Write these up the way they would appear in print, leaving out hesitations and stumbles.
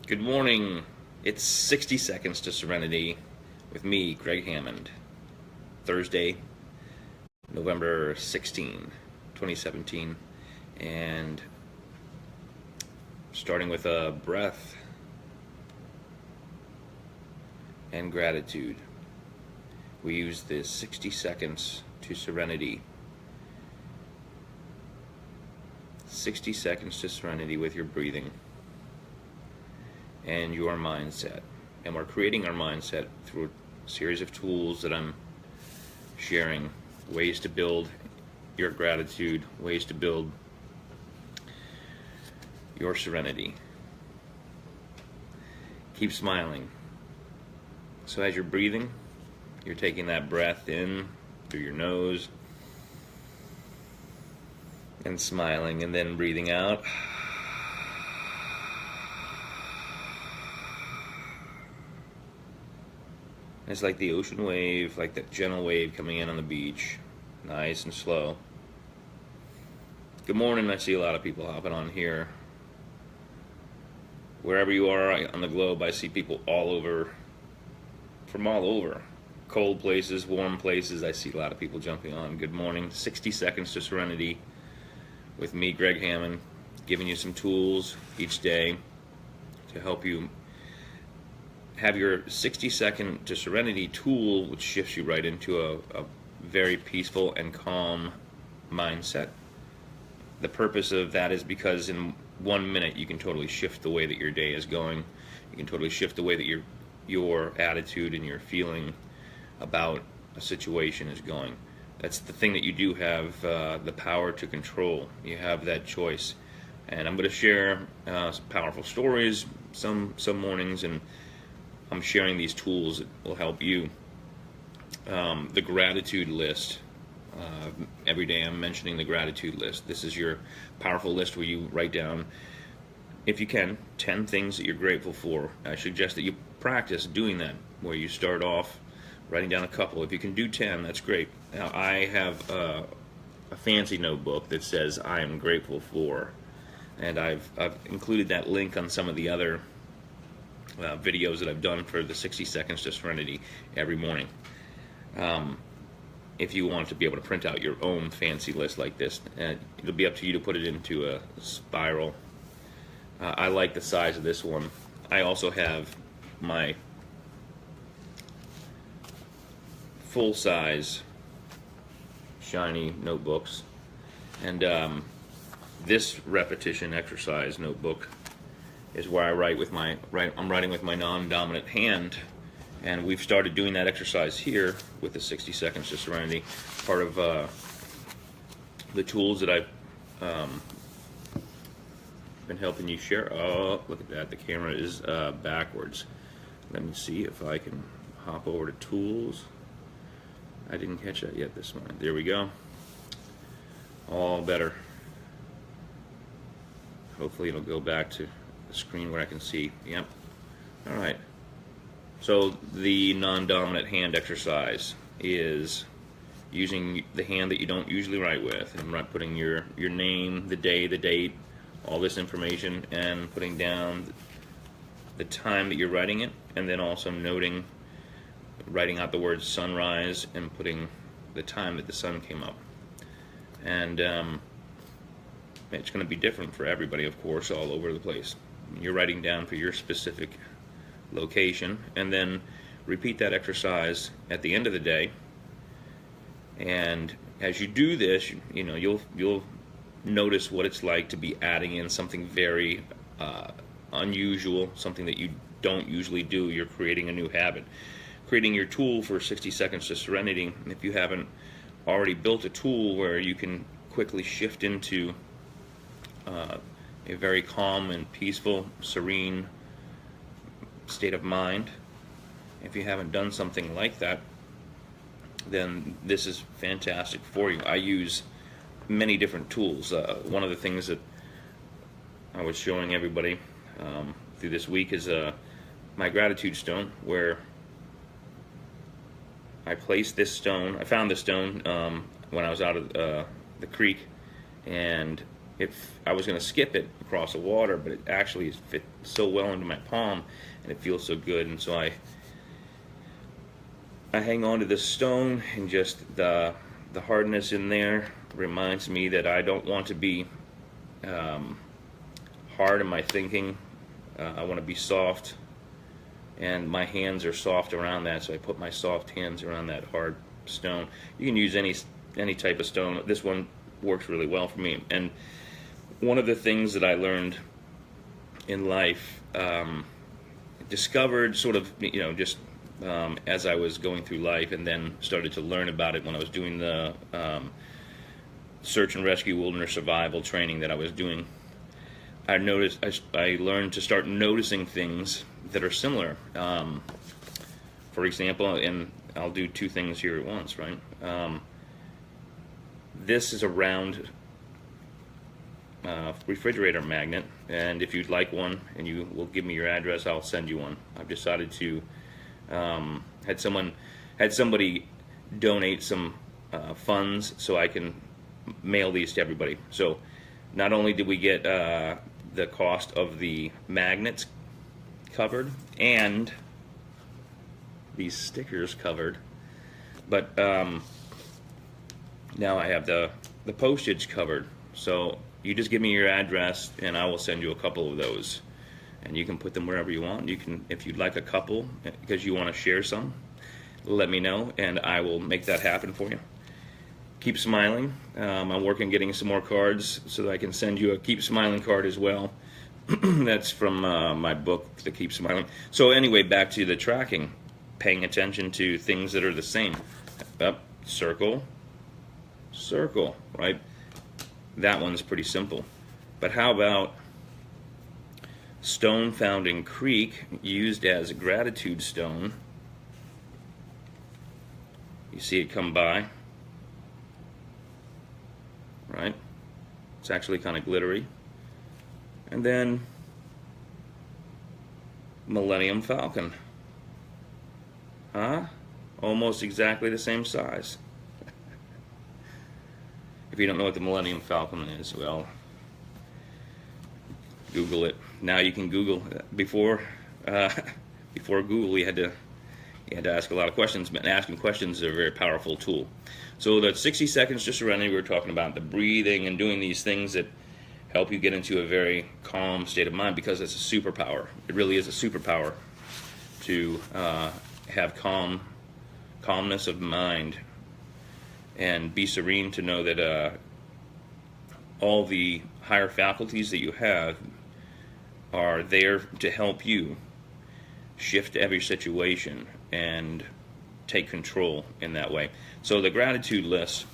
Good morning. It's 60 Seconds to Serenity with me, Gregg Hammond. Thursday, November 16, 2017. And starting with a breath and gratitude. We use this 60 seconds to serenity. 60 seconds to serenity with your breathing and your mindset. And we're creating our mindset through a series of tools that I'm sharing, ways to build your gratitude, ways to build your serenity. Keep smiling. So as you're breathing, you're taking that breath in through your nose and smiling, and then breathing out. It's like the ocean wave, like that gentle wave coming in on the beach, nice and slow. Good morning. I see a lot of people hopping on here. Wherever you are on the globe, I see people all over, from all over. Cold places, warm places, I see a lot of people jumping on. Good morning. 60 Seconds to Serenity with me, Gregg Hammond, giving you some tools each day to help you have your 60-second to serenity tool, which shifts you right into a very peaceful and calm mindset. The purpose of that is because in 1 minute you can totally shift the way that your day is going. You can totally shift the way that your attitude and your feeling about a situation is going. That's the thing that you do have the power to control. You have that choice. And I'm going to share some powerful stories some mornings, and I'm sharing these tools that will help you. The gratitude list. Every day I'm mentioning the gratitude list. This is your powerful list where you write down, if you can, 10 things that you're grateful for. I suggest that you practice doing that, where you start off writing down a couple. If you can do 10, that's great. Now, I have a fancy notebook that says I am grateful for, and I've included that link on some of the other videos that I've done for the 60 Seconds to Serenity every morning. If you want to be able to print out your own fancy list like this, it'll be up to you to put it into a spiral. I like the size of this one. I also have my full-size shiny notebooks, and this repetition exercise notebook is where I write with I'm writing with my non-dominant hand, and we've started doing that exercise here with the 60 Seconds to Serenity, part of the tools that I've been helping you share. Oh, look at that, the camera is backwards. Let me see if I can hop over to tools. I didn't catch that yet this morning. There we go. All better. Hopefully it'll go back to the screen where I can see. Yep. All right. So the non-dominant hand exercise is using the hand that you don't usually write with, and putting your name, the day, the date, all this information, and putting down the time that you're writing it, and then also writing out the word sunrise and putting the time that the sun came up. And it's going to be different for everybody, of course, all over the place. You're writing down for your specific location, and then repeat that exercise at the end of the day. And as you do this, you'll notice what it's like to be adding in something very unusual, something that you don't usually do. You're creating a new habit, creating your tool for 60 Seconds to Serenity. If you haven't already built a tool where you can quickly shift into a very calm and peaceful, serene state of mind, if you haven't done something like that, then this is fantastic for you. I use many different tools. One of the things that I was showing everybody through this week is my gratitude stone, where I placed this stone. I found this stone when I was out of the creek, and I was going to skip it across the water, but it actually fit so well into my palm, and it feels so good. And so I hang on to this stone, and just the hardness in there reminds me that I don't want to be hard in my thinking. I want to be soft, and my hands are soft around that, so I put my soft hands around that hard stone. You can use any type of stone. This one works really well for me. And one of the things that I learned in life, discovered sort of, just as I was going through life, and then started to learn about it when I was doing the search and rescue wilderness survival training that I was doing. I learned to start noticing things that are similar. For example, and I'll do two things here at once, right? This is a round refrigerator magnet, and if you'd like one and you will give me your address, I'll send you one. I've decided to had somebody donate some funds so I can mail these to everybody. So not only did we get the cost of the magnets covered and these stickers covered, but now I have the postage covered. So you just give me your address and I will send you a couple of those, and you can put them wherever you want. You can, if you'd like a couple because you want to share some, let me know and I will make that happen for you. Keep smiling. I'm working getting some more cards so that I can send you a Keep Smiling card as well. That's from my book, The Keep Smiling. So anyway, back to the tracking. Paying attention to things that are the same. Up, circle, circle, right? That one's pretty simple. But how about stone found in creek used as a gratitude stone? You see it come by, right? It's actually kind of glittery. And then Millennium Falcon. Huh? Almost exactly the same size. If you don't know what the Millennium Falcon is, well, Google it. Now you can Google. Before Google, you had to ask a lot of questions, but asking questions is a very powerful tool. So the 60 seconds to serenity, we were talking about the breathing and doing these things that help you get into a very calm state of mind, because it's a superpower. It really is a superpower to have calmness of mind and be serene, to know that all the higher faculties that you have are there to help you shift every situation and take control in that way. So the gratitude list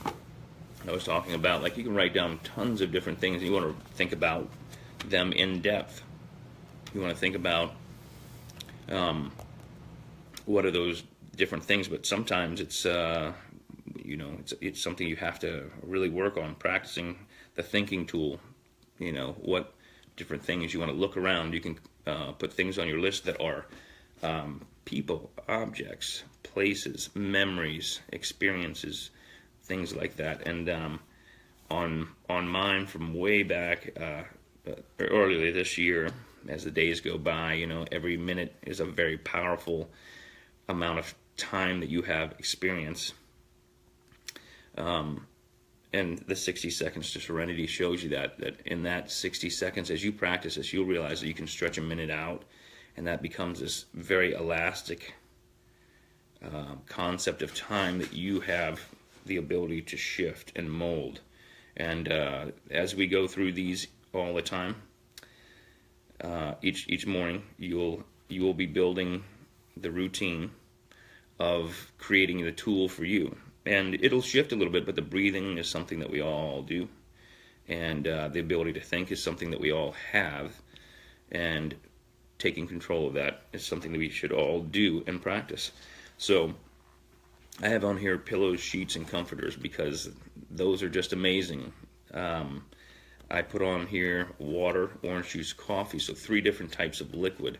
I was talking about, like, you can write down tons of different things. You want to think about them in depth. You want to think about what are those different things, but sometimes it's it's something you have to really work on, practicing the thinking tool. What different things you want to look around. You can put things on your list that are people, objects, places, memories, experiences, things like that. And on mine from way back earlier this year, as the days go by, every minute is a very powerful amount of time that you have experience. And the 60 seconds to serenity shows you that in that 60 seconds, as you practice this, you'll realize that you can stretch a minute out, and that becomes this very elastic concept of time that you have the ability to shift and mold. And as we go through these all the time, each morning, you will be building the routine of creating the tool for you. And it'll shift a little bit, but the breathing is something that we all do. And the ability to think is something that we all have. And taking control of that is something that we should all do and practice. So I have on here pillows, sheets, and comforters, because those are just amazing. I put on here water, orange juice, coffee, so 3 different types of liquid.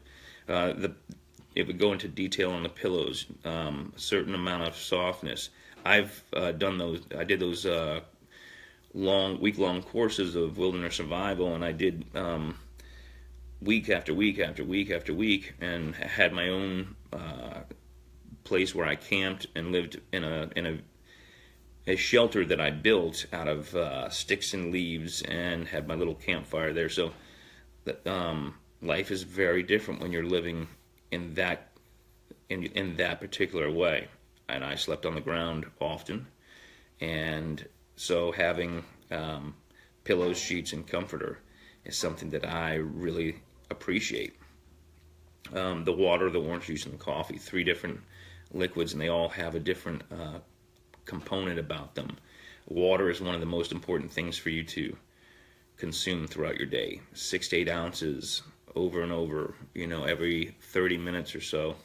It would go into detail on the pillows, a certain amount of softness. I've done those. I did those week-long courses of wilderness survival, and I did week after week after week after week, and had my own place where I camped and lived in a shelter that I built out of sticks and leaves, and had my little campfire there. So that life is very different when you're living in that particular way. And I slept on the ground often, and so having pillows, sheets, and comforter is something that I really appreciate. The water, the orange juice, and the coffee, 3 different liquids, and they all have a different component about them. Water is one of the most important things for you to consume throughout your day. 6 to 8 ounces over and over, every 30 minutes or so.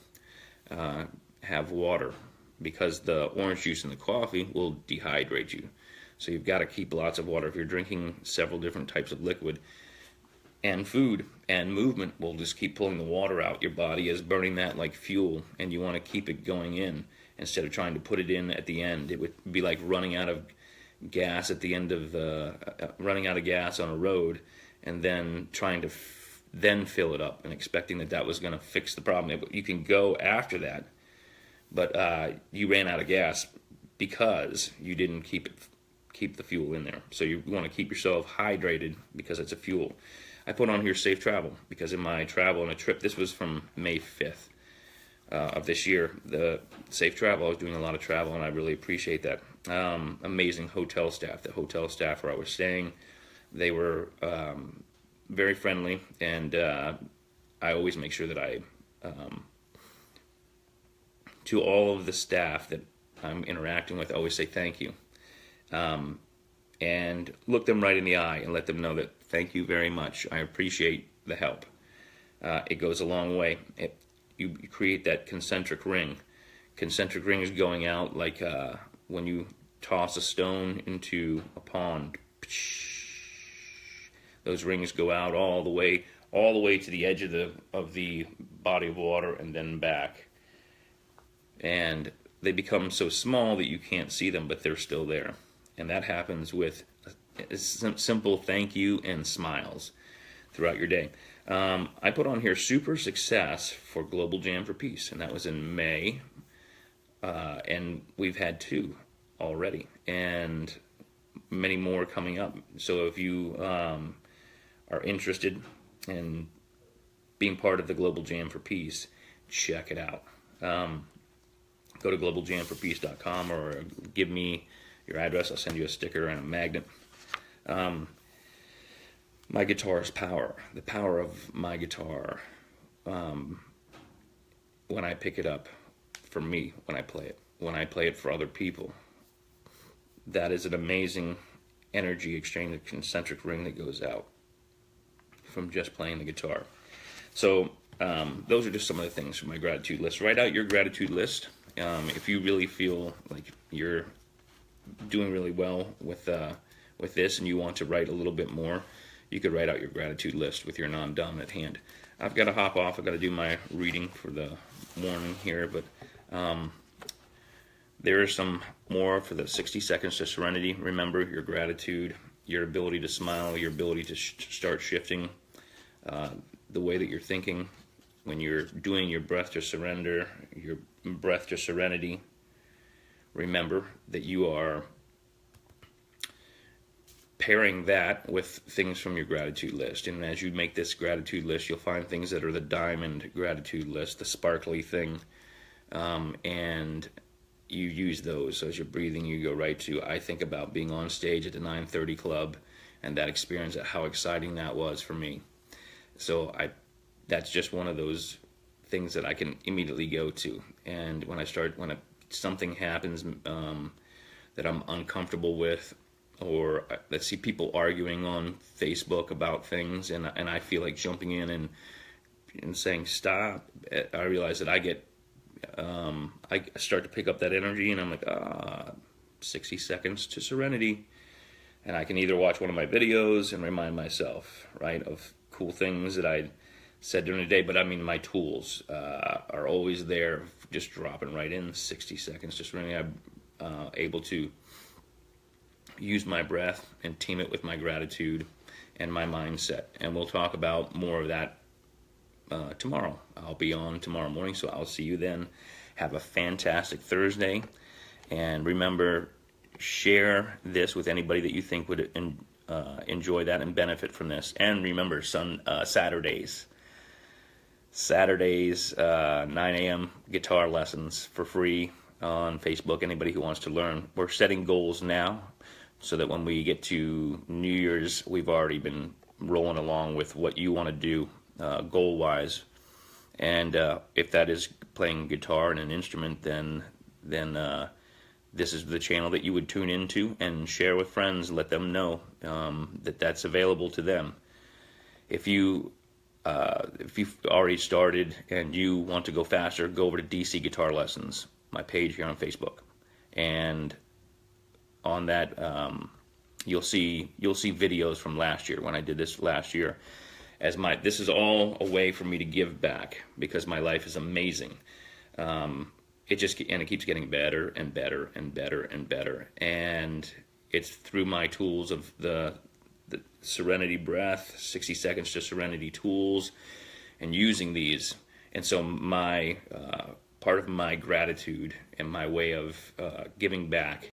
Have water, because the orange juice and the coffee will dehydrate you. So you've got to keep lots of water. If you're drinking several different types of liquid, and food and movement will just keep pulling the water out. Your body is burning that like fuel, and you want to keep it going in instead of trying to put it in at the end. It would be like running out of gas at the end of running out of gas on a road, and then trying to then fill it up and expecting that was going to fix the problem. You can go after that, but you ran out of gas because you didn't keep the fuel in there. So you want to keep yourself hydrated because it's a fuel. I put on here safe travel because in my travel on a trip, this was from May 5th of this year, the safe travel, I was doing a lot of travel, and I really appreciate that. Amazing hotel staff. The hotel staff where I was staying, they were very friendly, and I always make sure that I, to all of the staff that I'm interacting with, I always say thank you. And look them right in the eye and let them know that thank you very much. I appreciate the help. It goes a long way. You create that concentric ring. Concentric ring is going out like when you toss a stone into a pond. Those rings go out all the way to the edge of the body of water and then back. And they become so small that you can't see them, but they're still there. And that happens with a simple thank you and smiles throughout your day. I put on here super success for Global Jam for Peace, and that was in May. And we've had 2 already, and many more coming up. So if you are interested in being part of the Global Jam for Peace, check it out. Go to globaljamforpeace.com or give me your address. I'll send you a sticker and a magnet. My guitar's power, the power of my guitar, when I pick it up, for me, when I play it for other people, that is an amazing energy exchange, a concentric ring that goes out from just playing the guitar. So those are just some of the things from my gratitude list. Write out your gratitude list. If you really feel like you're doing really well with this and you want to write a little bit more, you could write out your gratitude list with your non-dominant hand. I've got to hop off. I've got to do my reading for the morning here, but there is some more for the 60 seconds to serenity. Remember your gratitude, your ability to smile, your ability to start shifting the way that you're thinking when you're doing your breath to surrender, your breath to serenity. Remember that you are pairing that with things from your gratitude list. And as you make this gratitude list, you'll find things that are the diamond gratitude list, the sparkly thing. And you use those. So as you're breathing, you go right to, I think about being on stage at the 930 Club and that experience, how exciting that was for me. So that's just one of those things that I can immediately go to. And when something happens that I'm uncomfortable with, or I see people arguing on Facebook about things, and I feel like jumping in and saying stop, I realize that I start to pick up that energy, and I'm like, 60 seconds to serenity. And I can either watch one of my videos and remind myself, right, of cool things that I said during the day, but I mean, my tools are always there, just dropping right in 60 seconds to serenity. I'm able to use my breath and team it with my gratitude and my mindset. And we'll talk about more of that tomorrow. I'll be on tomorrow morning, so I'll see you then. Have a fantastic Thursday. And remember, share this with anybody that you think would enjoy that and benefit from this. And remember, Saturdays, 9 a.m. guitar lessons for free on Facebook. Anybody who wants to learn. We're setting goals now so that when we get to New Year's, we've already been rolling along with what you want to do goal-wise. And if that is playing guitar and an instrument, then this is the channel that you would tune into and share with friends. Let them know that that's available to them. If you've already started and you want to go faster, go over to DC Guitar Lessons, my page here on Facebook, and on that you'll see videos from last year when I did this last year. This is all a way for me to give back because my life is amazing. It keeps getting better and better and better and better. And it's through my tools of the Serenity breath, 60 seconds to Serenity tools, and using these. And so my part of my gratitude and my way of giving back